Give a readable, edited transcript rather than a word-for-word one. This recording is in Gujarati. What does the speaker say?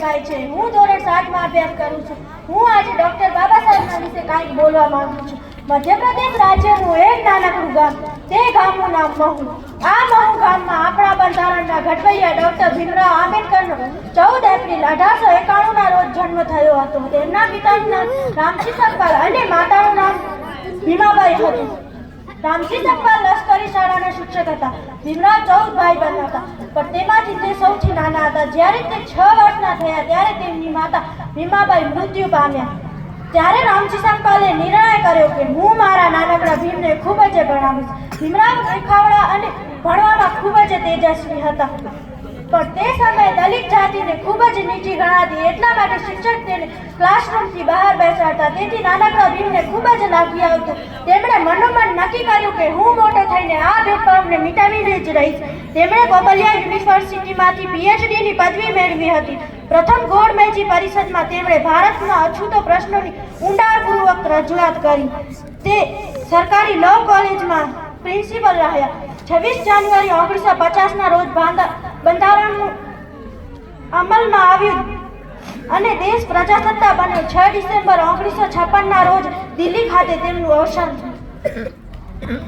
થાય છે। હું ધોરણ 7 માં અભ્યાસ કરું છું। હું આજે ડોક્ટર બાબા સાહેબના વિશે કંઈક બોલવા માંગુ છું। મધ્યપ્રદેશ રાજ્યનું એક નાનકડું ગામ, તે ગામનું નામ મહુ। આ મહુ ગામમાં આપણા બંધારણના ઘડવૈયા ડોક્ટર ભીમરાવ આંબેડકરનો 14 એપ્રિલ 1891ના રોજ જન્મ થયો હતો। તેમના પિતાનું નામ રામજી સકપાલ અને માતાનું નામ ભીમાબાઈ હતું। રામજી સકપાલ લશ્કરી શાળાના શિક્ષક હતા। ભીમરાવ 14 ભાઈ બહેન હતા, પણ તેમાંથી તે સૌથી નાના હતા। જ્યારે તે 6 વર્ષના થયા ત્યારે તેમની માતા ભીમાબાઈ મૃત્યુ પામ્યા। ત્યારે રામજી સકપાલે નિર્ણય કર્યો કે હું મારા નાનકડા ભીમને ખૂબ જ ભણાવીશ। ભીમરાવ દેખાવડા અને ભણવામાં ખૂબ જ તેજસ્વી હતા, પણ તે સમયે દલિત જાતિને ખૂબ જ નીચી ગણાતી, એટલા માટે શિક્ષક તેને ક્લાસરૂમથી બહાર બેસાડતા। તેથી નાનકડા ભીમને ખૂબ જ લાગી આવતું। તેમણે મનોમન નક્કી કર્યું કે હું મોટો થઈને આ ભેદભાવને મિટાવીને જ રહીશ। તેમણે કોલંબિયા યુનિવર્સિટીમાંથી PhDની પદવી મેળવી હતી। પ્રથમ ગોળમેજી પરિષદમાં તેમણે ભારતના અછૂતો પ્રશ્નોની ઊંડાણપૂર્વક રજૂઆત કરી। તે સરકારી લો કોલેજમાં પ્રિન્સિપલ રહ્યા। 26 જાન્યુઆરી 1950ના રોજ બંધારણ અમલમાં આવ્યું અને દેશ પ્રજાસત્તાક બન્યો। 6 ડિસેમ્બર 1956ના રોજ દિલ્હી ખાતે તેમનું અવસાન થયું।